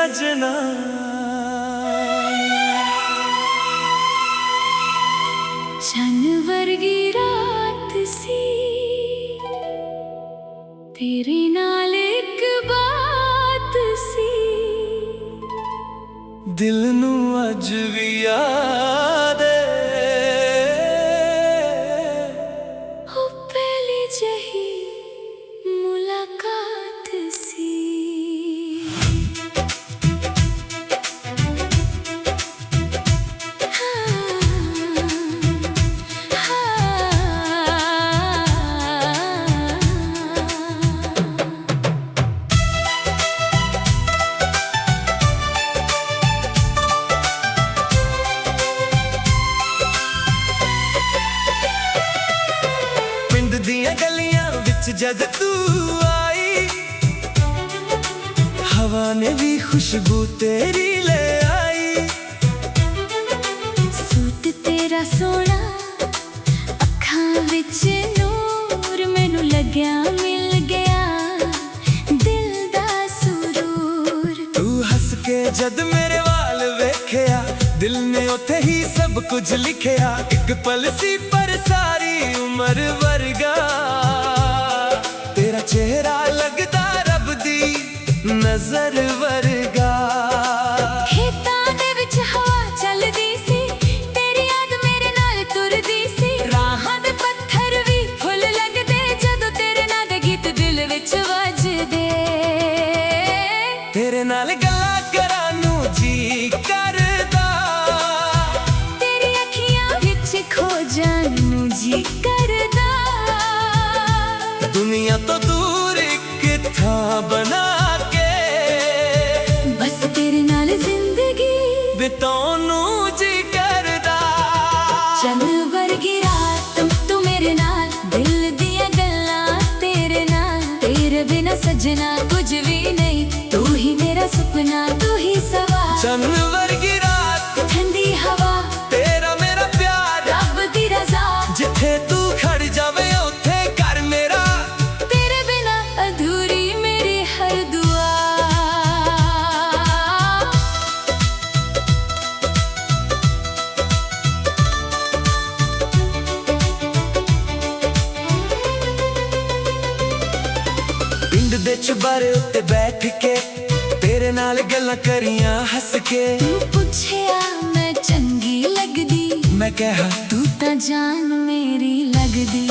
सजना। चन्न वर्गी रात सी तेरे नाल एक बात सी, दिल नू अज भी याद ओ पहली जही मुलाकात सी। दियां गलियां विच जद तू आई, हवा ने भी खुशबू तेरी ले आई। सूट तेरा सोना अखां विच नूर, मैनू लग्या मिल गया दिल दा सुरूर। तू हस के जद मेरे वाल वेख्या, दिल ने उथे ही सब कुछ लिखया। एक पल सी पर सारी उम्र वर्गा, तेरा चेहरा लगदा रब दी नजर वर्गा। खेतां दे विच हवा चलदी सी, तेरी याद मेरे नाल तुरदी सी। राहां दे पत्थर भी फुल लगदे जदों तेरे नाल दे गीत दिल विच वजदे। तेरे नाल गल्लां करां नू जी करदा, तेरी अखियां विच खो जाण नू जी करदा। दुनिया तो दूर एक था बना के, बस तेरे नाल जिंदगी बिताउण नू जी करदा। चन्न वर्गी रात तू मेरे नाल, दिल दियां गल्लां तेरे नाल। तेरे बिना सजना कुछ भी नहीं, तू ही मेरा सपना तू ही सवार। चन्न वर्गी रात ठंडी हवा तेरा मेरा प्यार, रब दी रज़ा। जिथे तू खड़ जावे उथे घर मेरा, तेरे बिना अधूरी मेरी हर दुआ। पिंड दे चुबारे उत्ते बैठ के तेरे नाल गल्लां करियां हस के। तू पुछया मैं चंगी लगदी, मैं कहा तू तां जान मेरी लगदी।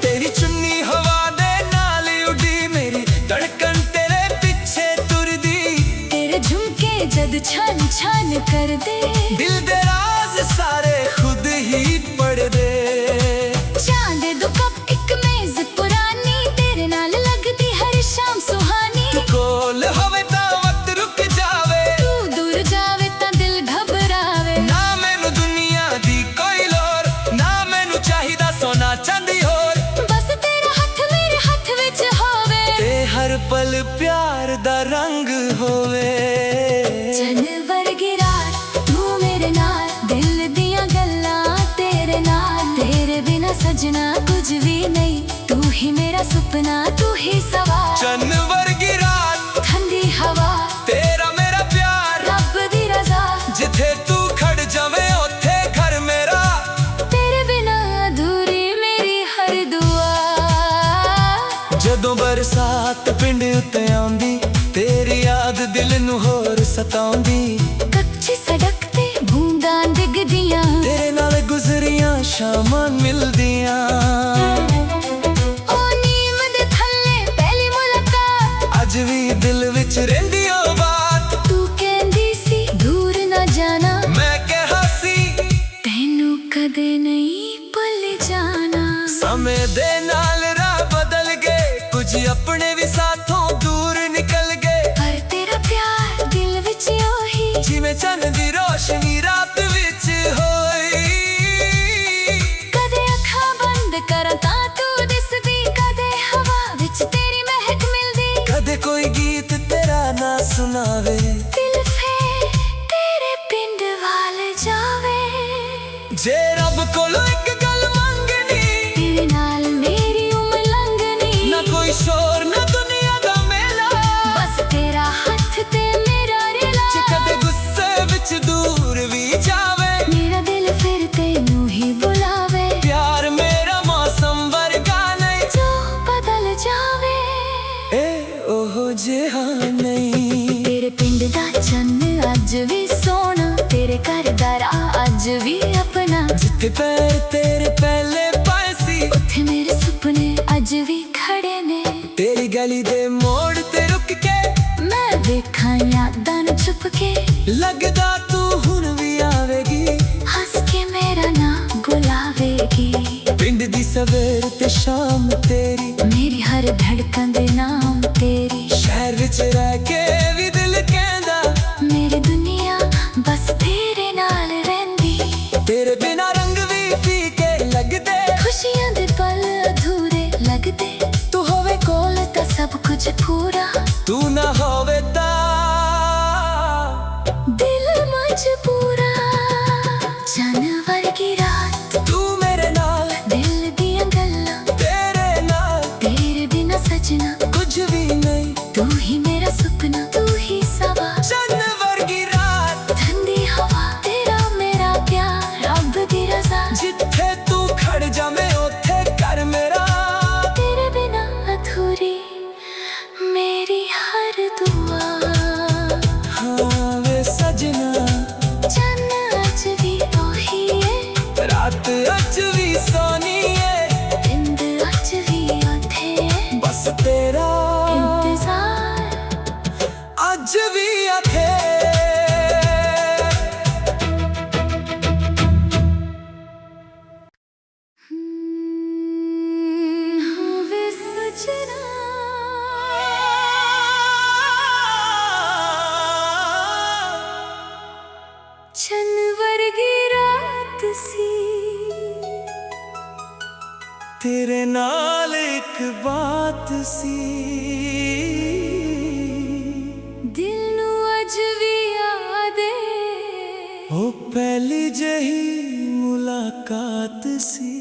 तेरी चुन्नी हवा दे नाल उड़ी, मेरी धड़कन तेरे पीछे तुरदी। तेरे झुमके जद छन छन कर दे, दिल दे राज सारे खुद ही पढ़ दे। चांदे दो कप एक मेज पुरानी, तेरे नाल लगदी हर शाम सुहानी। तू कोल होवे तां वक्त रुक जावे, तू दूर जावे तां दिल घबरावे। ना मैनू दुनिया दी कोई लोर, ना मैनू चाहिदा सोना चांदी होर। बस तेरा हथ मेरे हथ विच होवे, ते हर पल प्यार दा रंग होवे। चन्न वर्गी रात तू मेरे नाल, दिल दियां गल्लां तेरे नाल। तेरे बिना सजना कुछ भी नहीं, तू ही मेरा सपना तू ही सवार। चन्न वर्गी रात ठंडी हवा तेरा मेरा प्यार, रब दी रज़ा। जिथे तू खड़ जावे उथे घर मेरा, तेरे बिना अधूरी मेरी हर दुआ। जदों बरसात पिंड उत्ते आउंदी, तेरी याद दिल नू होर सताउंदी। कच्ची सड़क ते बूंदां डिगदियां, तेरे नाल गुजरियां शामां मिलदियां। ओ नीम दे थल्ले पहली मुलाकात, अज भी दिल विच रहिंदी ओ बात। तू कहंदी सी दूर ना जाना, मैं कहा सी तैनू कदे नहीं भुल जाना। समय दे नाल राह बदल गए, कुछ अपने भी साथों दूर निकल गए। पर तेरा प्यार दिल विच ओही, जिवें चन्न दी रोशनी रात विच होई। कदे अखां बंद करां तां तू दिसदी, कदे हवा विच तेरी महक मिलदी। कदे कोई गीत तेरा ना सुनावे, दिल फिर तेरे पिंड वाल जावे। जे रब कोलों एक गल मंगनी, तेरे नाल मेरी उम्र लंघनी। ना कोई शोर ना दुनिया दा मेला, बस तेरा हथ ਅੱਜ ਵੀ ਆਪਣਾ। ਜਿੱਥੇ ਪੈਰ ਤੇਰੇ ਪਹਿਲੇ ਪਾਏ ਸੀ ਉੱਥੇ ਮੇਰੇ ਸੁਪਨੇ ਅੱਜ ਵੀ ਖੜੇ ਨੇ। ਤੇਰੀ ਗਲੀ ਦੇ ਮੋੜ ਤੇ ਰੁਕ ਕੇ ਮੈਂ ਵੇਖਾਂ ਯਾਦਾਂ ਨੂੰ ਛੁਪ ਕੇ। ਲੱਗਦਾ ਤੂੰ ਹੁਣ ਵੀ ਆਵੇਗੀ, ਹੱਸ ਕੇ ਮੇਰਾ ਨਾਂ ਬੁਲਾਵੇਗੀ। ਪਿੰਡ ਦੀ ਸਵੇਰ ਤੇ ਸ਼ਾਮ ਤੇਰੀ, ਮੇਰੀ ਹਰ ਧੜਕਣ ਦੇ ਨਾਮ ਤੇਰੀ। ਸ਼ਹਿਰ ਵਿੱਚ ਰਹਿ ਕੇ ਵੀ ਦਿਲ ਕਹਿੰਦਾ ਮੇਰੀ ਦੁਨੀਆ ਬਸ ਤੇਰੇ ਨਾਲ ਰਹਿੰਦੀ। ਤੇਰੇ ਬਿਨਾ ਰੰਗ ਵੀ ਫੀਕੇ ਲੱਗਦੇ, ਖੁਸ਼ੀਆਂ ਦੇ ਪਲ ਅਧੂਰੇ ਲੱਗਦੇ। ਤੂੰ ਹੋਵੇ ਕੋਲ ਤਾਂ ਸਭ ਕੁਝ ਪੂਰਾ, ਤੂੰ ਨਾ ਹੋਵੇ ਤਾਂ ਦਿਲ ਮਜਬੂਰਾ। ਚੰਨ ਵਰਗੀ ਰਾਤ ਤੂੰ ਮੇਰੇ ਨਾਲ, ਦਿਲ ਦੀਆਂ ਗੱਲਾਂ ਤੇਰੇ ਨਾਲ, ਤੇਰੇ ਬਿਨਾ ਸਜਣਾ ਕੁਝ ਵੀ ਨਹੀਂ। ਤੂੰ ਹੀ ਮੇਰਾ ਸੁਪਨਾ, ਤੂੰ ਹੀ ਸਵਾ। ਚੰਨ ਵਰਗੀ ਰਾਤ, ਠੰਡੀ ਹਵਾ, ਤੇਰਾ ਮੇਰਾ ਪਿਆਰ, ਰੱਬ ਦੀ ਰਜ਼ਾ। ਜਿੱਥੇ ਤੂੰ ਖੜ ਜਾਵੇਂ ਉੱਥੇ ਕਰ ਮੇਰਾ। ਤੇਰੇ ਬਿਨਾ ਅਧੂਰੀ ਮੇਰੀ ਹਰ ਦੁਆ। ਹਾਂ ਵੇ ਸਜਣਾ, ਚੰਨ ਅੱਜ ਵੀ ਉਹੀ ਏ, ਰਾਤ ਅੱਜ ਵੀ ਸੋਹਣੀ ਏ, ਦਿਨ ਅੱਜ ਵੀ ਉੱਥੇ ਏ। ਬਸ ਤੇਰਾ ਇੰਤਜ਼ਾਰ ਅੱਜ ਵੀ ਆਥੇ। ਹੋਵੇ ਸਜਣਾ। ਚੰਨ ਵਰਗੀ ਰਾਤ ਸੀ, ਤੇਰੇ ਨਾਲ ਇੱਕ ਬਾਤ ਸੀ, ਦਿਲ ਨੂੰ ਅੱਜ ਵੀ ਯਾਦ ਏ। ਉਹ ਪਹਿਲੀ ਜਹੀ ਮੁਲਾਕਾਤ ਸੀ।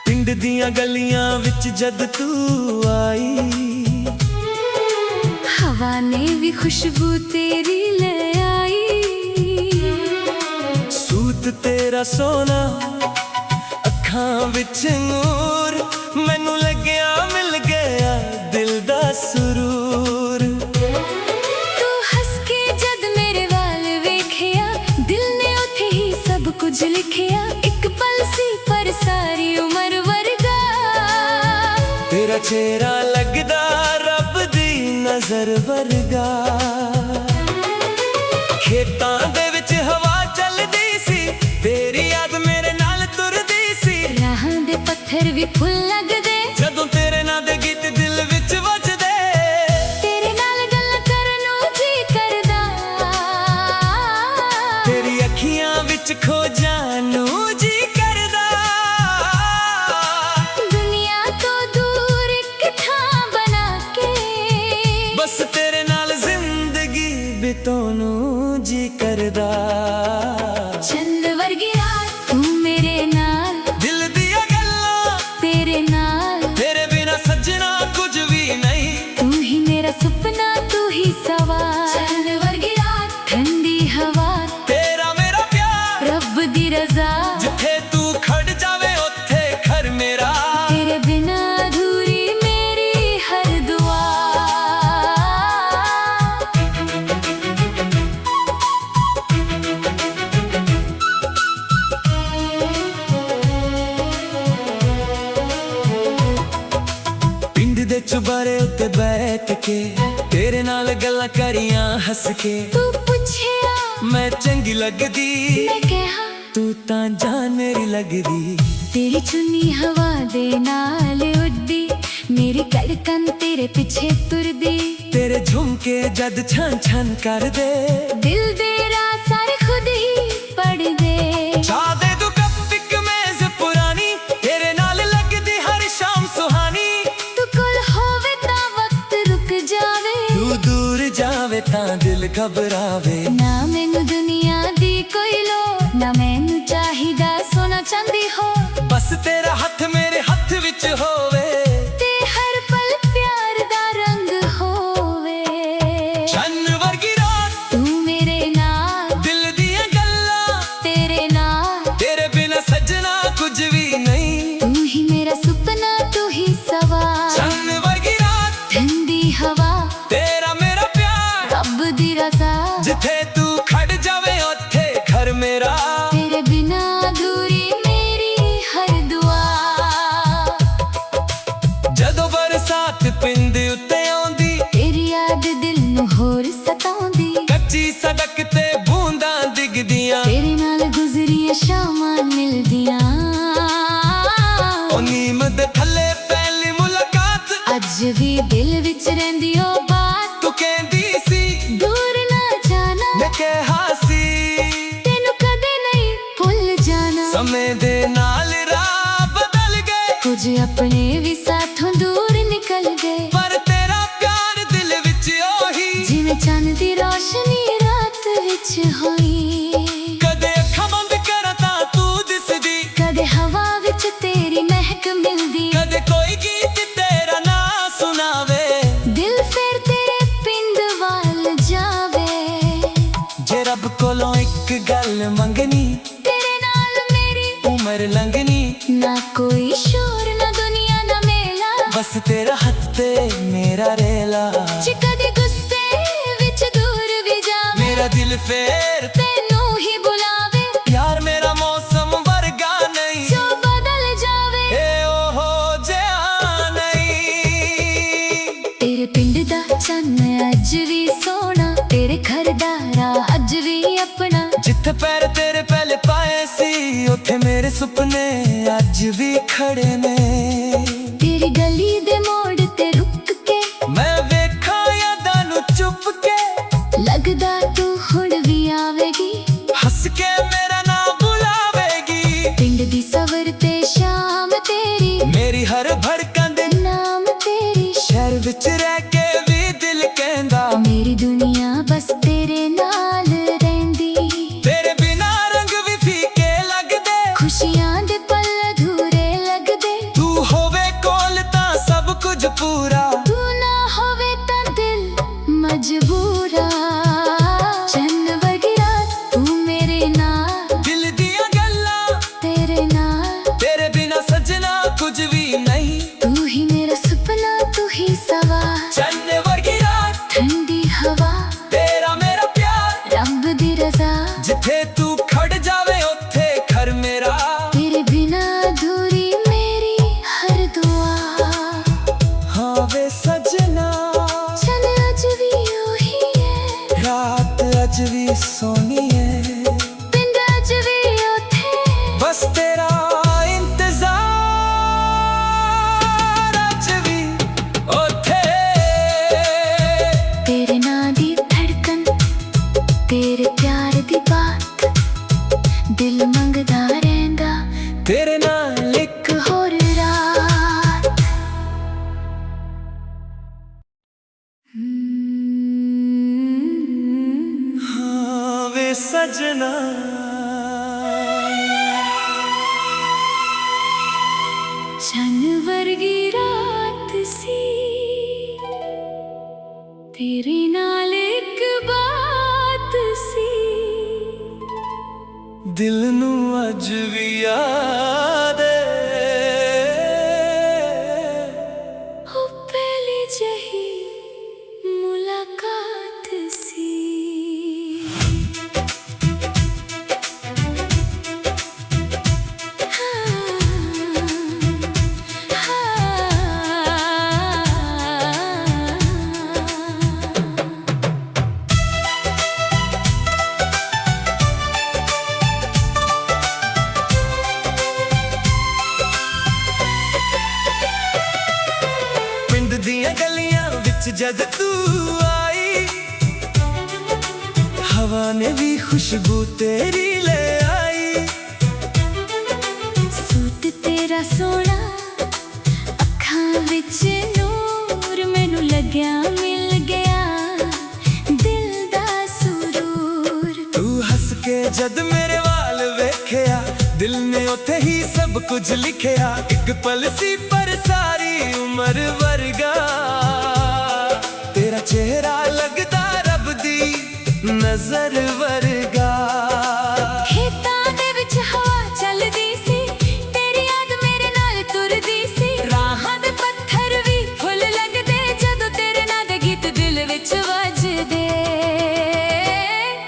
ਪਿੰਡ ਦੀਆਂ ਗਲੀਆਂ ਵਿੱਚ ਜਦ ਤੂੰ ਆਈ, ਹਵਾ ਨੇ ਵੀ ਖੁਸ਼ਬੂ ਤੇਰੀ ਲੈ ਆਈ। ਸੂਤ ਤੇਰਾ ਸੋਨਾ, ਅੱਖਾਂ ਵਿੱਚ ਨੂਰ, ਮੈਨੂੰ ਲੱਗਿਆ ਮਿਲ ਗਿਆ ਦਿਲ ਦਾ ਸਰੂਰ। ਤੂੰ ਹੱਸ ਕੇ ਜਦ ਮੇਰੇ ਵੱਲ ਵੇਖਿਆ, ਦਿਲ ਨੇ ਉੱਥੇ ਹੀ ਸਭ ਕੁਝ ਲਿਖਿਆ। ਇੱਕ ਪਲ ਸੀ ਪਰ ਸਾਰੀ ਉਮਰ ਵਰਗਾ। ਤੇਰਾ ਚਿਹਰਾ ਲੱਗਦਾ ਰੱਬ ਦੀ ਨਜ਼ਰ ਵਰਗਾ। ਖੇਤਾਂ ਦੇ ਵਿੱਚ ਹਵਾ ਚੱਲਦੀ ਸੀ, ਤੇਰੀ ਯਾਦ ਮੇਰੇ ਨਾਲ ਤੁਰਦੀ ਸੀ। ਰਾਹਾਂ ਦੇ ਪੱਥਰ ਵੀ ਫੁੱਲ ਲੱਗਦੇ, ਜਦੋਂ ਤੇਰੇ ਨਾਂ ਦੇ ਗੀਤ ਦਿਲ ਵਿੱਚ ਵੱਜਦੇ। ਤੇਰੇ ਨਾਲ ਗੱਲ ਕਰਨ ਨੂੰ ਜੀ ਕਰਦਾ। ਤੇਰੀ ਅੱਖੀਆਂ ਵਿੱਚ ਖੋ ਜਾਣ ਨੂੰ ਜੀ ਕਰਦਾ। ਦੁਨੀਆ ਤੋਂ ਦੂਰ ਇੱਕ ਥਾਂ ਬਣਾ ਕੇ, ਬਸ ਤੇਰੇ ਨਾਲ ਜ਼ਿੰਦਗੀ ਬਿਤਾਉਣ ਨੂੰ ਜੀ ਕਰਦਾ। ਚੰਨ ਵਰਗੀ ਰਾਤ ਤੂੰ ਮੇਰੇ ਨਾਲ, ਦਿਲ ਦੀਆਂ ਗੱਲਾਂ ਤੇਰੇ ਨਾਲ। ਤੇਰੇ ਬਿਨਾ ਸੱਜਣਾ ਕੁਝ ਵੀ ਨਹੀਂ। ਤੂੰ ਹੀ ਮੇਰਾ ਸੁਪਨਾ, ਤੂੰ ਹੀ ਸਵਾ। ਚੰਨ ਵਰਗੀ ਰਾਤ, ਠੰਡੀ ਹਵਾ, ਤੇਰਾ ਮੇਰਾ ਪਿਆਰ, ਰੱਬ ਦੀ ਰਜ਼ਾ। ਜਿੱਥੇ ਤੂੰ ਖੜ ਜਾਵੇਂ ਉੱਥੇ ਘਰ ਮੇਰਾ। ਤੇਰੇ ਬਿਨਾ ਅਧੂਰੀ ਮੇਰੀ ਹਰ ਦੁਆ। ਪਿੰਡ ਦੇ ਚੁਬਾਰੇ ਉੱਤੇ ਬੈਠ ਕੇ ਤੇਰੇ ਨਾਲ ਗੱਲਾਂ ਕਰੀਆਂ ਹੱਸ ਕੇ। ਤੂੰ ਪੁੱਛਿਆ ਮੈਂ ਚੰਗੀ ਲੱਗਦੀ, ਮੈਂ ਕਿਹਾ ਤੂੰ ਤਾਂ ਜਾਨ ਮੇਰੀ ਲੱਗਦੀ। ਤੇਰੀ ਚੁੰਨੀ ਹਵਾ ਦੇ ਨਾਲ ਉੱਡਦੀ, ਮੇਰੀ ਧੜਕਨ ਤੇਰੇ ਪਿੱਛੇ ਤੁਰਦੀ। ਤੇਰੇ ਝੁਮਕੇ ਜਦ ਛਣ ਛਣ ਕਰਦੇ, ਦਿਲ ਦੇ ਰਾਹ ਸਾਰੇ ਖੁਦ ਹੀ ਪੜਦੇ। ਚਾਹ ਦੇ ਦੂ ਕੱਪ ਇੱਕ ਮੇਜ਼ ਪੁਰਾਣੀ, ਤੇਰੇ ਨਾਲ ਲੱਗਦੀ ਹਰ ਸ਼ਾਮ ਸੁਹਾਨੀ। ਤੂੰ ਕੋਲ ਹੋਵੇ ਤਾਂ ਵਕਤ ਰੁਕ ਜਾਵੇ, ਤੂੰ ਦੂਰ ਜਾਵੇ ਤਾਂ ਦਿਲ ਘਬਰਾਵੇ। ਨਾ ਮੈਨੂੰ ਦੁਨੀਆ ਦੀ ਕੋਈ ਲੋੜ, ਨਾ ਮੈਨੂੰ ਚਾਹੀਦਾ ਸੋਨਾ ਚਾਂਦੀ ਹੋ। ਬਸ ਤੇਰਾ ਹੱਥ ਮੇਰੇ ਹੱਥ ਵਿੱਚ ਹੋਵੇ, ਤੇ ਹਰ ਪਲ ਪਿਆਰ ਦਾ ਰੰਗ ਹੋਵੇ। ਚੰਨ ਵਰਗੀ ਰਾਤ, ਤੂੰ ਮੇਰੇ ਨਾਲ, ਦਿਲ ਦੀਆਂ ਗੱਲਾਂ ਦੀਆਂ ਸ਼ਾਮਾਂ ਮਿਲਦੀਆਂ ਉਹ ਨੀਮ ਦੇ ਥੱਲੇ ਪਹਿਲੀ ਮੁਲਾਕਾਤ ਅੱਜ ਵੀ ਦਿਲ ਵਿੱਚ ਰਹਿੰਦੀ ਉਹ ਬਾਤ ਤੂੰ ਕਹਿੰਦੀ ਸੀ ਦੂਰ ਨਾ ਜਾਣਾ ਮੈਂ ਕਿਹਾ ਸੀ ਤੈਨੂੰ ਕਦੇ ਨਹੀਂ ਭੁੱਲ ਜਾਣਾ ਸਮੇਂ ਦੇ ਨਾਲ ਰਾਹ ਬਦਲ ਗਏ ਕੁਝ ਆਪਣੇ ਵੀ ਸਾਥੋਂ ਦੂਰ ਨਿਕਲ ਗਏ ਪਰ ਤੇਰਾ ਪਿਆਰ ਦਿਲ ਵਿੱਚ ਉਹੀ ਜਿਵੇਂ ਚੰਨ ਦੀ ਰੋਸ਼ਨੀ ਰਾਤ ਵਿੱਚ ਹੋਈ ਕਦੇ ਅੱਖਾਂ ਬੰਦ ਕਰਾਂ ਤਾਂ ਤੂੰ ਦਿਸਦੀ ਕਦੇ ਹਵਾ ਵਿੱਚ ਤੇਰੀ ਮਹਿਕ ਮਿਲਦੀ ਕਦੇ ਕੋਈ ਗੀਤ ਤੇਰਾ ਨਾਂ ਸੁਣਾਵੇ ਦਿਲ ਫਿਰ ਤੇਰੇ ਪਿੰਡ ਵੱਲ ਜਾਵੇ ਜੇ ਰੱਬ ਕੋਲੋਂ ਇੱਕ ਗੱਲ ਮੰਗਣੀ ਤੇਰੇ ਨਾਲ ਮੇਰੀ ਉਮਰ ਲੰਘਣੀ ਨਾ ਕੋਈ ਸ਼ੋਰ ਨਾ ਦੁਨੀਆ ਦਾ ਮੇਲਾ ਬਸ ਤੇਰਾ ਹੱਥ ਤੇ ਮੇਰਾ ਰੇਲਾ ਜੇ ਕਦੇ ਗੁੱਸੇ ਵਿੱਚ ਦੂਰ ਵੀ ਜਾਵੇ ਮੇਰਾ ਦਿਲ ਫੇਰ ਤੈਨੂੰ ਹੀ ਬੁਲਾਵੇ ਪਿਆਰ ਮੇਰਾ ਮੌਸਮ ਵਰਗਾ ਨਹੀਂ ਜੋ ਬਦਲ ਜਾਵੇ ਏ ਓਹੋ ਜਿਹਾ ਨਹੀਂ ਤੇਰੇ ਪਿੰਡ ਦਾ ਚੰਨ ਅੱਜ ਵੀ ਸੋਹਣਾ ਤੇਰੇ ਘਰ ਦਾ ਰਾਹ ਅੱਜ ਵੀ ਆਪਣਾ ਜਿੱਥੇ ਪੈਰ ਤੇਰੇ ਪਹਿਲੇ ਪਾਏ ਸੀ ਉੱਥੇ ਮੇਰੇ ਸੁਪਨੇ ਅੱਜ ਵੀ ਖੜੇ ਨੇ ਤੇਰੀ ਗਲੀ ਦੇ ਮੋੜ ਤੇ ਰੁਕ ਕੇ ਮੈਂ ਵੇਖਾਂ ਯਾਦਾਂ ਨੂੰ ਚੁੱਪ ਕੇ ਲੱਗਦਾ ਤੂੰ ਹੁਣ ਵੀ ਆਵੇਗੀ ਹੱਸ ਕੇ ਮੇਰਾ ਨਾਮ ਬੁਲਾਵੇਗੀ ਪਿੰਡ ਦੀ ਸਵਰ ਤੇ ਸ਼ਾਮ ਤੇਰੀ ਮੇਰੀ ਹਰ ਭੜਕਣ ਦੇ ਨਾਮ ਤੇਰੀ ਸ਼ਹਿਰ ਵਿੱਚ ਰਹਿ ਕੇ ਵੀ ਦਿਲ ਕਹਿੰਦਾ ਮੇਰੀ ਦੁਨੀਆ ਬਸ ਤੇਰੇ ਨਾਲ ਰਹਿੰਦੀ ਤੇਰੇ ਬਿਨਾ ਰੰਗ ਵੀ ਫੀਕੇ ਲੱਗਦੇ ਖੁਸ਼ੀਆਂ ਦੇ ਪਲ ਅਧੂਰੇ ਲੱਗਦੇ ਤੂੰ ਹੋਵੇ ਕੋਲ ਤਾਂ ਸਭ ਕੁਝ ਪੂਰਾ ਤੂੰ ਨਾ ਹੋਵੇ ਤਾਂ ਦਿਲ ਮਜਬੂਰਾ ਚੰਨ ਵਰਗੀ ਰਾਤ ਤੂੰ ਮੇਰੇ ਨਾਲ ਦਿਲ ਦੀਆਂ ਗੱਲਾਂ ਤੇਰੇ ਨਾਲ ਤੇਰੇ ਬਿਨਾ ਸਜਣਾ ਕੁਝ ਵੀ ਨਹੀਂ ਤੂੰ ਹੀ ਮੇਰਾ ਸੁਪਨਾ ਤੂੰ ਹੀ ਸਵਾ ਚੰਨ ਵਰਗੀ ਰਾਤ ਠੰਡੀ ਹਵਾ ਤੇਰਾ ਮੇਰਾ ਪਿਆਰ ਰੱਬ ਦੀ ਰਜ਼ਾ ਜਿੱਥੇ ਤੂੰ ਖੜ ਜਾਵੇ ਉੱਥੇ ਘਰ ਮੇਰਾ ਤੇਰੇ ਬਿਨਾ ਅਧੂਰੀ ਮੇਰੀ ਹਰ ਦੁਆ ਹਾਂ ਵੇ ਸਜਣਾ ਚੰਨ ਅੱਜ ਵੀ ਉਹੀ ਹੈ ਰਾਤ ਅੱਜ ਵੀ ਸੋਹਣੀ ਹੈ ਪਿੰਡ ਅੱਜ ਵੀ ਉੱਥੇ ਬਸ ਤੇਰਾ ਇੰਤਜ਼ਾਰ ਅੱਜ ਵੀ ਉੱਥੇ ਤੇਰੇ ਨਾਂ ਦੀ ਧੜਕਨ ਤੇਰੇ ਪਿਆਰ ਦੀ ਬਾਤ ਦਿਲ ਮੰਗਦਾ ਰਹਿੰਦਾ ਤੇਰੇ ਨਾਲ ਇੱਕ ਹੋਰ ਰਾਤ ਹਾਂ ਵੇ ਸਜਣਾ ਚੰਨ ਵਰਗੀ ਰਾਤ ਸੀ ਤੇਰੇ ਨਾਲ ਇੱਕ ਬਾਤ ਸੀ ਦਿਲ ਨੂੰ ਅੱਜ ਵੀ ਯਾਦ ਏ ਉਹ ਪਹਿਲੀ ਜਹੀ ਮੁਲਾਕਾਤ ਸੀ ਪਿੰਡ ਦੀਆਂ ਗਲੀਆਂ ਵਿੱਚ ਜਦ ਤੂੰ ਆਈ ਹਵਾ ਨੇ ਵੀ ਖੁਸ਼ਬੂ ਤੇਰੀ ਲੈ ਆਈ ਸੂਟ ਤੇਰਾ ਸੋਹਣਾ ਅੱਖਾਂ ਵਿੱਚ ਨੂਰ ਮੈਨੂੰ ਲੱਗਿਆ ਮਿਲ ਗਿਆ ਦਿਲ ਦਾ ਸਰੂਰ ਤੂੰ ਹੱਸ ਕੇ ਜਦ ਮੇਰੇ ਵਾਲ ਵੇਖਿਆ ਦਿਲ ਨੇ ਉੱਥੇ ਹੀ ਸਭ ਕੁਝ ਲਿਖਿਆ ਇੱਕ ਪਲ ਸੀ ਪਰ ਸਾਰੀ ਉਮਰ ਵਰਗਾ ਤੇਰਾ ਚਿਹਰਾ ਲੱਗਦਾ ਰੱਬ ਦੀ ਨਜ਼ਰ ਵਰਗਾ ਖੇਤਾਂ ਦੇ ਵਿੱਚ ਹਵਾ ਚੱਲਦੀ ਸੀ ਤੇਰੀ ਯਾਦ ਮੇਰੇ ਨਾਲ ਤੁਰਦੀ ਸੀ ਰਾਹਾਂ ਦੇ ਪੱਥਰ ਵੀ ਫੁੱਲ ਲੱਗਦੇ ਜਦੋਂ ਤੇਰੇ ਨਾਂ ਦੇ ਗੀਤ ਦਿਲ ਵਿੱਚ ਵੱਜਦੇ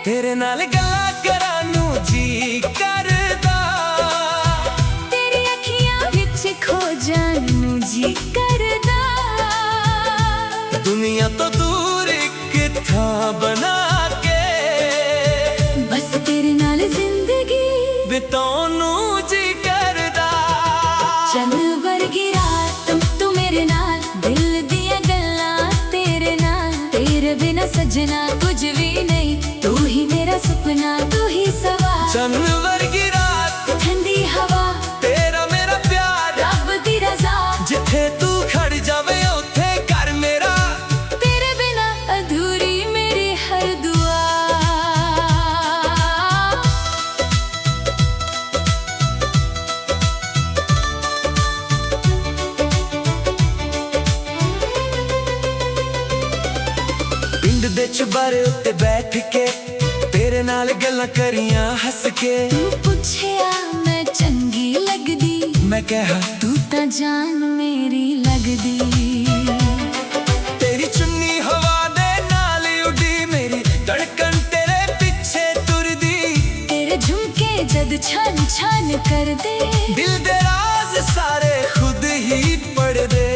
ਤੇਰੇ ਨਾਲ ਗੱਲਾਂ ਕਰਾਂ ਨੂੰ ਜੀ ਕਰਦਾ ਤੇਰੀ ਅੱਖੀਆਂ ਵਿੱਚ ਖੋ ਜਾਣ ਨੂੰ ਜੀ ਕਰਦਾ ਦੁਨੀਆ ਤੋਂ ਦੂਰ ਇੱਕ ਥਾਂ ਬਣਾ ਕੇ ਬਸ ਤੇਰੇ ਨਾਲ ਜ਼ਿੰਦਗੀ ਬਿਤਾ सजना कुछ भी नहीं, तू ही मेरा सपना, तू ही सवार। चन्न वर्गी रात, ठंडी हवा, तेरा मेरा प्यार, रब दी रज़ा। जिथे तू खड़ जावे उथे घर मेरा, तेरे बिना अधूरी मेरी हर दुआ। पिंड दे चुबारे उत्ते बैठ के तेरे नाल गल्लां करियां हस के। तू पुछया मैं चंगी लगदी, मैं कहा तू तां जान मेरी लगदी। तेरी चुन्नी हवा दे नाल उड़ी, मेरी धड़कन तेरे पीछे तुरदी। तेरे झुमके जद छन छन कर दे, दिल दे राज सारे खुद ही पढ़ दे।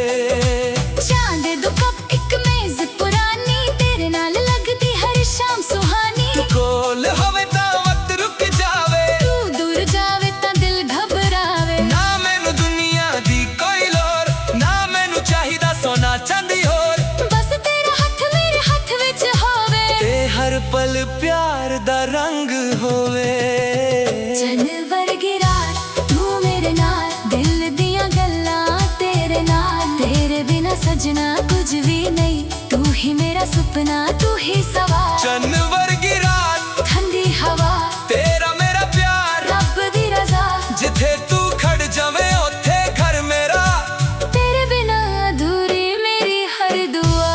चांदे दो कप एक मेज पुरानी, तेरे नाल लगदी हर शाम सुहानी। तू कोल होवे तां वक्त रुक जावे, तू दूर जावे तां दिल घबरावे। ना मैनू दुनिया दी कोई लोर, ना मैनू चाहिदा सोना चांदी होर। बस तेरा हथ मेरे हथ विच होवे, ते हर पल प्यार दा रंग होवे। चन्न वर्गी रात, तू मेरे नाल, दिल दियां गल्लां तेरे नाल। तेरे बिना सजना कुछ भी नहीं, तू ही मेरा सपना, तू ही सवार। चन्न वर्गी रात, ठंडी हवा, तेरा मेरा प्यार, रब दी रज़ा। जिथे तू खड़ जावे उथे घर मेरा, तेरे बिना अधूरी मेरी हर दुआ।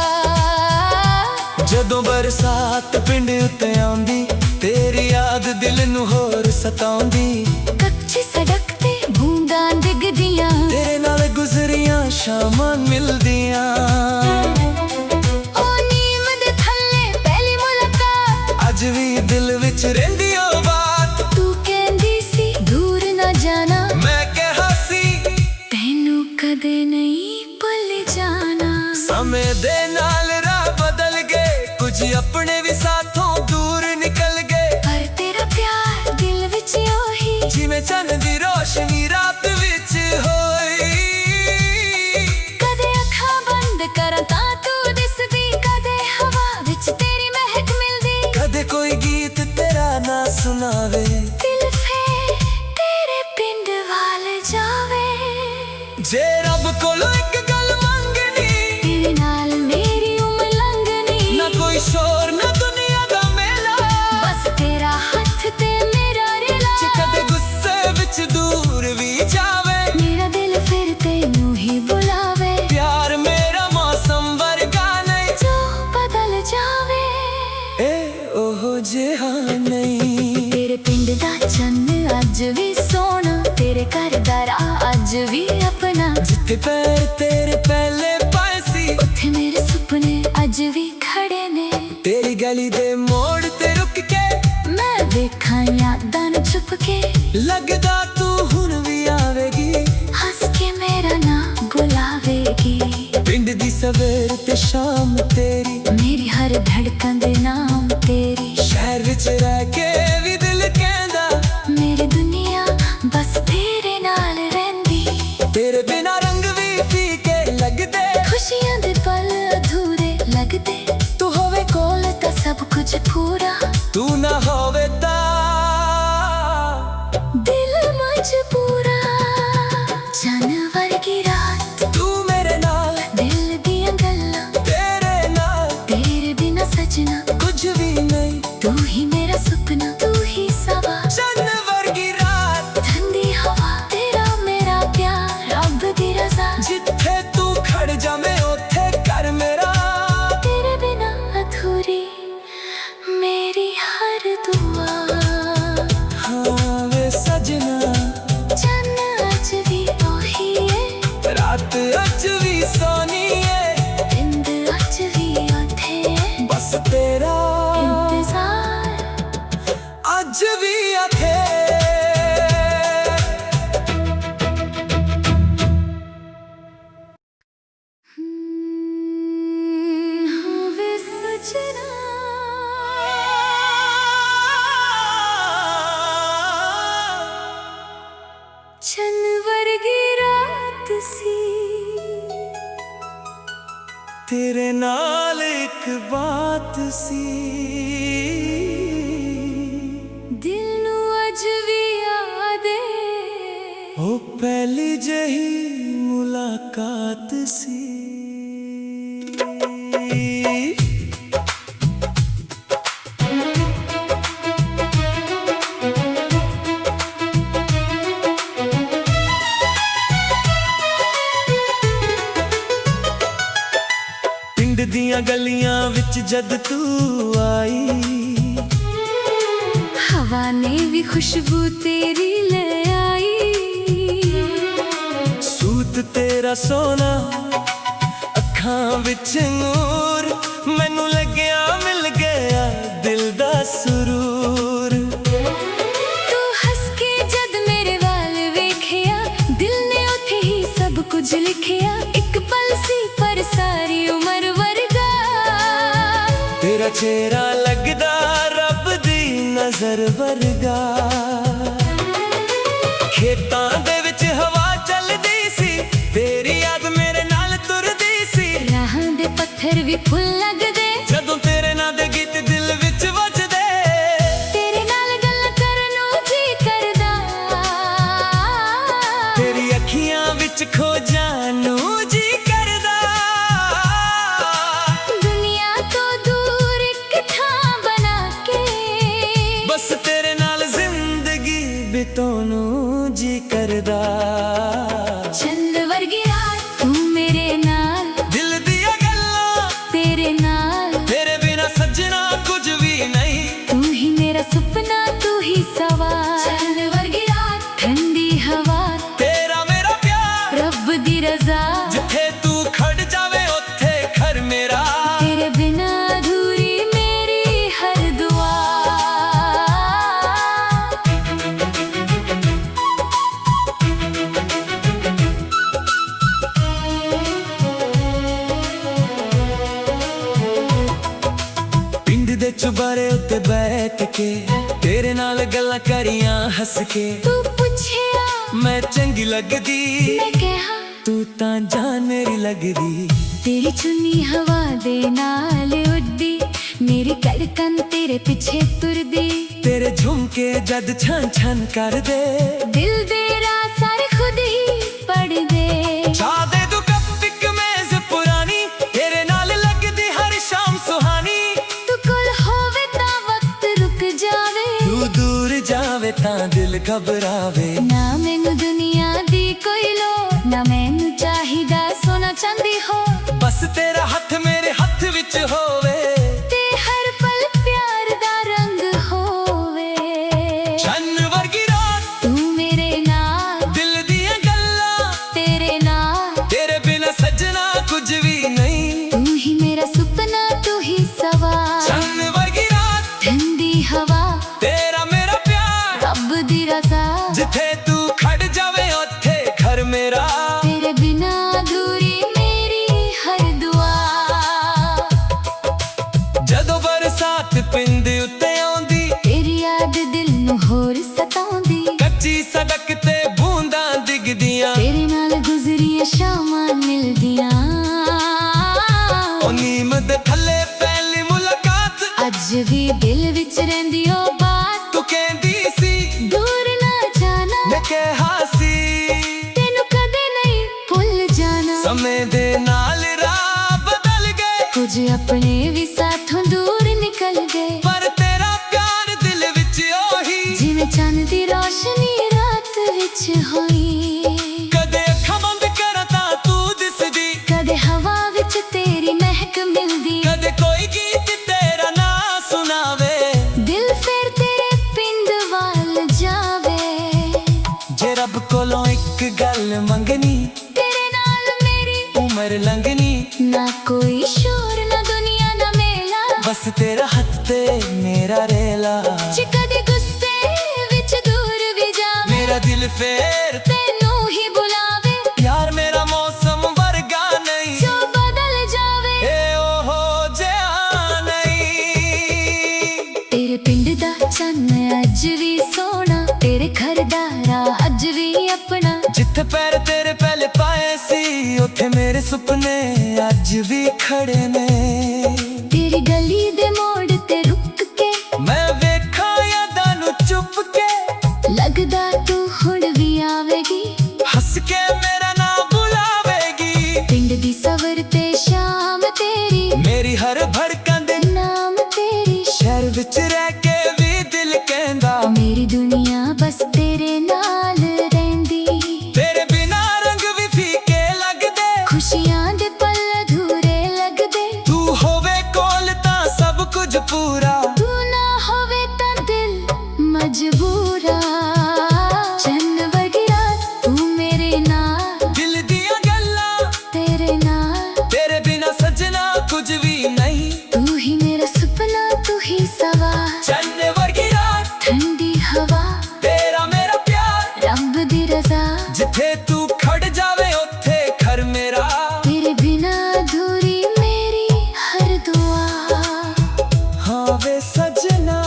जदों बरसात पिंड उत्ते आउंदी, तेरी याद दिल नू होर सताउंदी। कच्ची सड़क ते बूंदां डिगदियां, तेरे नाल गुजरियां शामां मिलदियां। ओ नीम दे थल्ले पहली मुलाकात, अज भी दिल विच रहिंदी ओ बात। तू कहंदी सी दूर ना जाना, मैं कहा सी तैनू कदे नहीं भुल जाना। समय दे नाल राह बदल गए, कुछ अपने भी साथों दूर निकल गए। पर तेरा प्यार दिल विच ओही, जिवें चन्न दी रोशनी रात विच होई। कदे अखां बंद करां तां तू दिसदी, कदे हवा विच तेरी महक मिलदी। कदे कोई गीत तेरा ना सुनावे, दिल फेर तेरे पिंड वाल जावे। जे रब कोलों एक गल मंगनी, तेरे नाल मेरी उम्र लंघनी। ना कोई शोर ना दुनिया दा मेला, बस तेरा हथ ते मेरा रिला। जे कदे गुस्से विच दूर भी जावे, मेरा दिल फिर तेनू ही बुलावे। प्यार मेरा मौसम वर्गा नहीं, जो बदल जावे ए ओहो जिहा नहीं। तेरे पिंड दा चन्न अज भी सोना, तेरे घर दा राह अज भी अपना। जिथे पैर तेरे पहले पाए सी, उत्थे मेरे सुपने अज भी खड़े ने। तेरी गली दे मोड़ ते रुक के मैं वेखां यादां नू छुप के, लगदा तू हुण भी आवेगी, हंस के मेरा नाम बुलावेगी। पिंड दी सवेर ते शाम तेरी, मेरी हर धड़कन दे नाम तेरी। शहर विच रह के भी दिल कहंदा, मेरी दुनिया बस तेरे नाल रहिंदी। तेरे बिना रंग भी फीके लगदे, खुशियां दे पल अधूरे लगदे। तू होवे कोल तां सब कुछ पूरा, तू ना होवे तां दिल मजबूरा। चन्न वर्गी रात, तू मेरे नाल, दिल दियां गल्लां तेरे नाल, तेरे बिना सजना कुछ भी नहीं। तू ही मेरा सपना, तू ही सवार। चन्न वर्गी रात, ठंडी हवा, तेरा मेरा प्यार, रब दी रज़ा। जिथे तू खड़ जावे उथे घर मेरा, तेरे बिना अधूरी मेरी हर दुआ। हाँ वे सजना, चन्न अज भी ओही है, रात अज भी सोनी है। बिंद अज भी ओथे है, बस तेरा इंतजार अज भी आथे। वे सजना। चन्न वर्गी रात सी। तेरे नाल एक बात सी दिल नू अज भी याद ओ पहली जही मुलाकात सी। पिंड दियां गलियां विच जद तू आई, हवा ने भी खुशबू तेरी ले आई। सूत तेरा सोना अखां विच नूर, मैनू लग्या मिल गया दिल दा सुरूर। तू हस के जद मेरे वाल वेखिया, दिल ने उथे ही सब कुछ लिखिया। एक पल सी पर सारी उम्र वर्गा, तेरा चेहरा लगदा रब दी नजर वर्गा। खेतां दे विच हवा चलदी सी, तेरी याद मेरे नाल तुरदी सी। राहां दे पत्थर भी फुल लगदे जदों तेरे नाल दे गीत दिल विच वजदे। तेरे नाल गल्लां करन नूं जी करदा, तेरी अखियां विच खो जानू जी करदा। दुनिया तो दूर एक थां बना के, बस तेरे नाल जिंदगी बिताउणू जी करदा। चंद वर्गी रात तू मेरे नाल, दिल दियां गल्लां तेरे नाल। तेरे बिना सजना कुछ भी नहीं, तू ही मेरा सपना, तू ही सवार। चंद वर्गी रात ठंडी हवा, तेरा मेरा प्यार रब दी रजा। जिथे तू खड़ जावे उत्थे घर मेरा। तेरे बिना अधूरी मेरी हर दुआ। पिंड दे चुबारे उत्ते बैठ के, तेरे नाल गल्लां करियां हस के। तू पुछया मैं चंगी लगदी, मैं कहा तू तां जान मेरी लगदी। तेरी चुन्नी हवा दे नाल उड़दी, मेरी धड़कन तेरे पीछे तुरदी। तेरे झुमके जद छन छन कर दे, दिल दे राह सारे खुद ही पढ़ दे। चाह दे तू कप इक मेज पुरानी, तेरे नाल लगदी हर शाम सुहानी। तू कोल होवे तां वक्त रुक जावे, तू दूर जावे तां दिल घबरावे। ना मैनू दुनिया दी कोई लोड़, ना मैनू चाहिदा सोना चांदी हो। बस तेरा हथ मेरे हथ विच होवे, ते हर पल प्यार दा रंग होवे। चन्न वर्गी रात तू मेरे नाल, दिल दियां गल्लां तेरे नाल। तेरे बिना सजना कुछ भी नहीं, तू ही मेरा सपना, तू ही सवार। चन्न वर्गी रात ठंडी हवा, तेरा मेरा प्यार रब दी रजा। जिथे तू खड़ जावे उत्थे घर मेरा। तेरे बिना अधूरी मेरी हर दुआ। जदों बरसात पिंड उत्ते आउंदी, तेरी याद दिल नू होर सताउंदी। कच्ची सड़क ते बूंदां डिगदियां, तेरे नाल गुजरियां शामां मिलदियां। ओ नीम दे थल्ले पहली मुलाकात, अज भी दिल विच रहिंदी ओ बात। तू कहंदी सी दूर ना जाना, मैं कहा सी तेनू कदे नहीं भुल जाना। समय दे नाल राह बदल गए, कुछ अपने भी साथों दूर निकल गए। पर तेरा प्यार दिल विच ओही, जिवें चंद दी रोशनी रात विच होई। कदे अखां बंद करा तां तू दिसदी, कदे हवा विच तेरी महक मिलदी। कदे कोई गीत तेरा ना सुनावे, दिल फिर तेरे पिंड वाल जावे। जे रब कोलों एक गल मंगनी, तेरे नाल मेरी उम्र लंघनी। ना कोई शोर, ना दुनिया दा मेला, बस तेरा हथ ते मेरा रेला। जे कदे गुस्से विच दूर भी जावे, मेरा दिल फेर तेनू ही बुलावे। प्यार मेरा मौसम वर्गा नहीं, जो बदल जावे ए ओहो जिहा नहीं। तेरे पिंड दा चन्न अज भी सोना, तेरे घर दा राह अज भी अपना। जिथे पैर तेरे पहले पाए सी, उथे मेरे ਮੇਰੇ ਸੁਪਨੇ ਅੱਜ ਵੀ ਖੜੇ ਨੇ। ਤੇਰੀ ਗਲੀ ਦੇ ਮੋੜ ਤੇ ਰੁਕ ਕੇ ਮੈਂ ਵੇਖਾਂ ਯਾਦਾਂ ਨੂੰ ਚੁੱਪ ਕੇ, ਲੱਗਦਾ ਤੂੰ ਹੁਣ ਵੀ ਆਵੇਗੀ, ਹੱਸ ਕੇ ਮੇਰਾ ਨਾਮ ਬੁਲਾਵੇਗੀ। ਪਿੰਡ ਦੀ ਸਵਰ ਤੇ ਸ਼ਾਮ ਤੇਰੀ, ਮੇਰੀ ਹਰ ਭੜਕਣ ਦੇ ਨਾਮ ਤੇਰੀ। ਸ਼ਹਿਰ ਵਿੱਚ ਰਹਿ ਕੇ ਵੀ ਦਿਲ ਕਹਿੰਦਾ, ਮੇਰੀ ਦੁਨੀਆ ਬਸ ਤੇਰੇ ਨਾਲ ਰਹਿੰਦੀ। ਤੇਰੇ ਬਿਨਾ ਰੰਗ ਵੀ ਫੀਕੇ ਲੱਗਦੇ, ਖੁਸ਼ੀਆਂ ਦੇ ਪਲ ਅਧੂਰੇ ਲੱਗਦੇ। ਤੂੰ ਹੋਵੇ ਕੋਲ ਤਾਂ ਸਭ ਕੁਝ ਪੂਰਾ, ਤੂੰ ਨਾ ਹੋਵੇ ਤਾਂ ਦਿਲ ਮਜਬੂਰਾ। ਚੰਨ ਵਰਗੀ ਰਾਤ ਤੂੰ ਮੇਰੇ ਨਾਲ, ਦਿਲ ਦੀਆਂ ਗੱਲਾਂ ਤੇਰੇ ਨਾਲ। ਤੇਰੇ ਬਿਨਾ ਸਜਣਾ ਕੁਝ ਵੀ ਨਹੀਂ, ਤੂੰ ਹੀ ਮੇਰਾ ਸੁਪਨਾ, ਤੂੰ ਹੀ ਸਵਾ। ਚੰਨ ਵਰਗੀ ਰਾਤ ਠੰਡੀ ਹਵਾ, ਤੇਰਾ ਮੇਰਾ ਪਿਆਰ, ਰੱਬ ਦੀ ਰਜ਼ਾ। ਜਿੱਥੇ ਤੂੰ ਖੜ ਜਾਵੇ ਉੱਥੇ ਘਰ ਮੇਰਾ। ਤੇਰੇ ਬਿਨਾ ਅਧੂਰੀ ਮੇਰੀ ਹਰ ਦੁਆ। ਹਾਂ ਵੇ ਸਜਣਾ,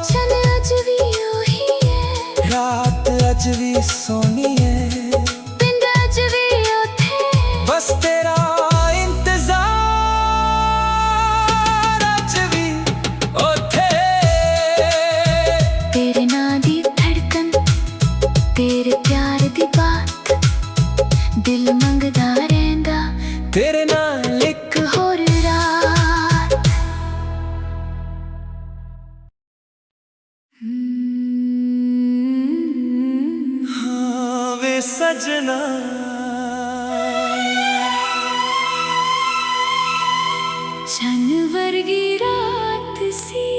ਚੰਨ ਅੱਜ ਵੀ ਉਹੀ ਹੈ, ਰਾਤ ਅੱਜ ਵੀ ਸੋਹਣੀ ਹੈ, ਪਿੰਡ ਅੱਜ ਵੀ ਉੱਥੇ। ਬਸ ਤੇਰਾ ਇੰਤਜ਼ਾਰ ਅੱਜ ਵੀ ਉੱਥੇ। ਤੇਰੇ ਨਾਂ ਦੀ ਧੜਕਨ, ਤੇਰੇ ਪਿਆਰ ਦੀ ਬਾਤ, ਦਿਲ ਮੰਗਦਾ ਰਹਿੰਦਾ ਤੇਰੇ ਨਾਲ ਇੱਕ ਹੋਰ ਰਾਤ। ਹਾਂ ਵੇ ਸਜਣਾ, ਚੰਨ ਵਰਗੀ ਰਾਤ ਸੀ,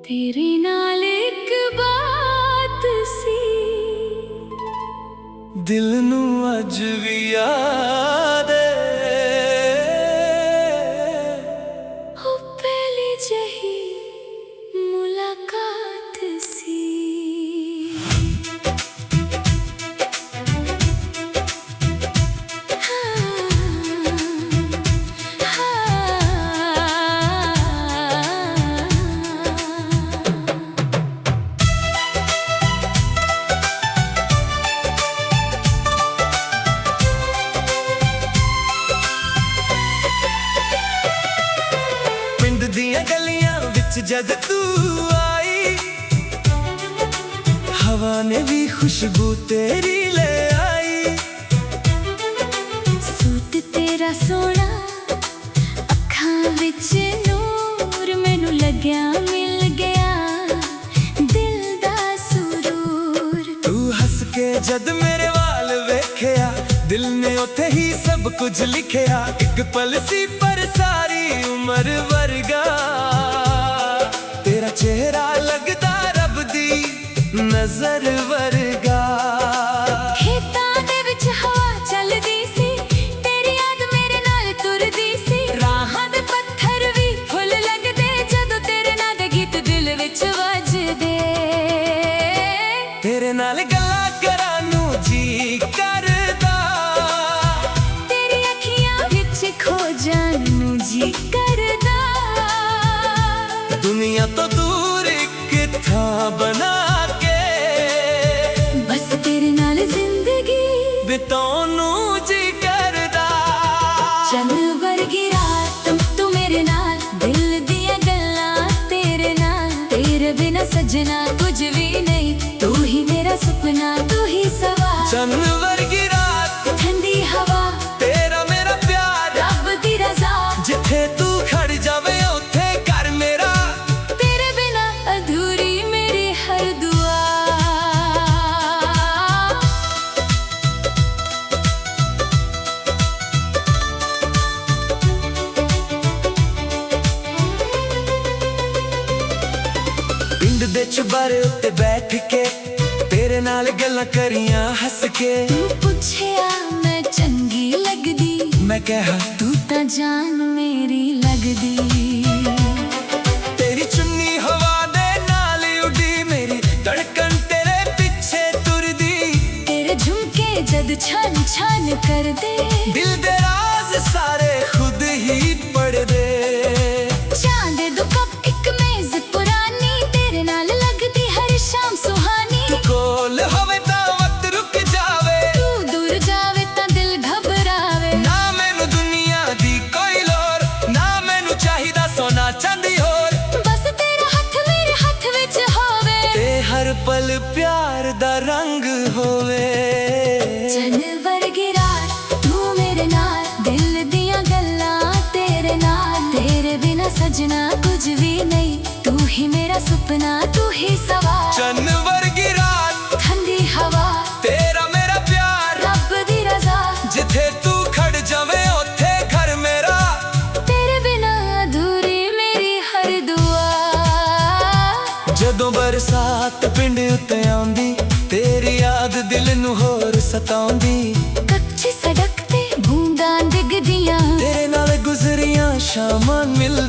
ਤੇਰੇ ਨਾਲ ਇੱਕ ਬਾਤ ਸੀ। ਦਿਲ ਨੂੰ ਅੱਜ ਵੀ ਯਾਦ ਏ, ਉਹ ਪਹਿਲੀ ਜਿਹੀ ਮੁਲਾਕਾਤ ਸੀ। ਪਿੰਡ ਦੀਆਂ ਗਲੀਆਂ ਵਿੱਚ ਜਦ ਤੂੰ ਆਈ, ਹਵਾ ਨੇ ਵੀ ਖੁਸ਼ਬੂ ਤੇਰੀ ਲੈ ਆਈ। ਸੂਟ ਤੇਰਾ ਸੋਹਣਾ, ਅੱਖਾਂ ਵਿੱਚ ਨੂਰ, ਮੈਨੂੰ ਲੱਗਿਆ ਮਿਲ ਗਿਆ ਦਿਲ ਦਾ ਸਰੂਰ। ਤੂੰ ਹੱਸ ਕੇ ਜਦ ਮੇਰੇ ਵਾਲ ਵੇਖਿਆ, ਦਿਲ ਨੇ ਉੱਥੇ ਹੀ ਸਭ ਕੁਝ ਲਿਖਿਆ। ਇੱਕ ਪਲ ਸੀ ਪਰ ਸਾਰੀ ਉਮਰ ਵਰਗਾ, ਤੇਰਾ ਚਿਹਰਾ ਲੱਗਦਾ ਰੱਬ ਦੀ ਨਜ਼ਰ ਵਰਗਾ। ਖੇਤਾਂ ਦੇ ਵਿੱਚ ਹਵਾ ਚੱਲਦੀ ਸੀ, ਤੇਰੀ ਯਾਦ ਮੇਰੇ ਨਾਲ ਤੁਰਦੀ ਸੀ। ਰਾਹਾਂ ਦੇ ਪੱਥਰ ਵੀ ਫੁੱਲ ਲੱਗਦੇ, ਜਦੋਂ ਤੇਰੇ ਨਾਂ ਦੇ ਗੀਤ ਦਿਲ ਵਿੱਚ ਵੱਜਦੇ। ਤੇਰੇ ਨਾਲ ਗੱਲਾਂ ਕਰਾਂ ਨੂੰ ਜੀ ਕਰਦਾ, ਤੇਰੀ ਅੱਖੀਆਂ ਵਿੱਚ ਖੋ ਜਾਣ ਨੂੰ ਜੀ ਕਰਦਾ। ਦੁਨੀਆ ਤੋਂ ਦੂਰ ਇੱਕ ਥਾਂ ਬਣਾ ਕੇ, ਬਸ ਤੇਰੇ ਨਾਲ ਜ਼ਿੰਦਗੀ ਬਿਤਾਉਣ ਨੂੰ ਜੀ ਕਰਦਾ। ਚੰਨ ਵਰਗੀ ਰਾਤ ਤੂੰ ਮੇਰੇ ਨਾਲ, ਦਿਲ ਦੀਆਂ ਗੱਲਾਂ ਤੇਰੇ ਨਾਲ। ਤੇਰੇ ਬਿਨਾ ਸਜਣਾ ਕੁਝ ਵੀ ਨਹੀਂ, ਤੂੰ ਹੀ ਮੇਰਾ ਸੁਪਨਾ, ਤੂੰ ਹੀ ਸਵਾ। ਚੰਨ ਵਰਗੀ ਰਾਤ ਠੰਡੀ ਹਵਾ, ਤੇਰਾ ਮੇਰਾ ਪਿਆਰ, ਰੱਬ ਦੀ ਰਜ਼ਾ। ਜਿੱਥੇ ਤੂੰ ਖੜ ਜਾਵੇ ਉੱਥੇ ਘਰ ਮੇਰਾ। ਤੇਰੇ ਬਿਨਾ ਅਧੂਰੀ ਮੇਰੀ ਹਰ ਦੁਆ। ਪਿੰਡ ਦੇ ਚੁਬਾਰੇ ਉੱਤੇ ਬੈਠ ਕੇ, ਤੇਰੇ ਨਾਲ ਗੱਲਾਂ ਕਰੀਆਂ ਹੱਸ ਕੇ। ਤੂੰ ਪੁੱਛਿਆ ਮੈਂ ਚੰਗੀ ਲੱਗਦੀ, ਮੈਂ ਕਿਹਾ ਤੂੰ ਤਾਂ ਜਾਨ ਮੇਰੀ ਲੱਗਦੀ। ਤੇਰੀ ਚੁੰਨੀ ਹਵਾ ਦੇ ਨਾਲ ਉੱਡੀ, ਮੇਰੀ ਧੜਕਣ ਤੇਰੇ ਪਿੱਛੇ ਤੁਰਦੀ। ਤੇਰੇ ਝੁਮਕੇ ਜਦ ਛਨ ਛਨ ਕਰਦੇ, ਦਿਲ ਦੇ ਰਾਜ਼ ਸਾਰੇ ਖੁਦ ਹੀ ਪੜਦੇ। ਚਾਂਦ ਦੋ ਕੱਪ ਇੱਕ ਮੇਜ਼ ਪੁਰਾਣੀ, ਤੇਰੇ ਨਾਲ ਲੱਗਦੀ ਹਰ ਸ਼ਾਮ ਸੁਹਾਨੀ। ਤੂੰ ਕੋਲ ਹੋਵੇ ਤਾਂ ਵਕਤ ਰੁਕ ਜਾਵੇ, ਤੂੰ ਦੂਰ ਜਾਵੇ ਤਾਂ ਦਿਲ ਰੰਗ ਹੋਵੇ। ਚੰਨ ਵਰਗੀ ਰਾਤ ਤੂੰ ਮੇਰੇ ਨਾਲ, ਦਿਲ ਦੀਆਂ ਗੱਲਾਂ ਤੇਰੇ ਨਾਲ, ਤੇਰੇ ਬਿਨਾ ਸਜਣਾ ਕੁਝ ਵੀ ਨਹੀਂ, ਤੂੰ ਹੀ ਮੇਰਾ ਸੁਪਨਾ ਤੂੰ ਹੀ ਸਵਾਰ। ਚੰਨ ਵਰਗੀ ਰਾਤ ਠੰਡੀ ਹਵਾ ਤੇਰਾ ਮੇਰਾ ਪਿਆਰ, ਰੱਬ ਦੀ ਰਜ਼ਾ ਜਿੱਥੇ ਤੂੰ ਖੜ ਜਾਵੇਂ ਉੱਥੇ ਘਰ ਮੇਰਾ। ਤੇਰੇ ਬਿਨਾ ਅਧੂਰੀ ਮੇਰੀ ਹਰ ਦੁਆ। ਜਦੋਂ ਬਰਸਾਤ ਪਿੰਡ ਉੱਤੇ ਆਉਂਦੀ, ਤੇਰੀ ਯਾਦ ਦਿਲ ਨੂੰ ਹੋਰ ਸਤਾਉਂਦੀ। ਕੱਚੀ ਸੜਕ ਤੇ ਬੂੰਦਾਂ ਡਿੱਗਦੀਆਂ, ਤੇਰੇ ਨਾਲ ਗੁਜ਼ਰੀਆਂ ਸ਼ਾਮਾਂ ਮਿਲ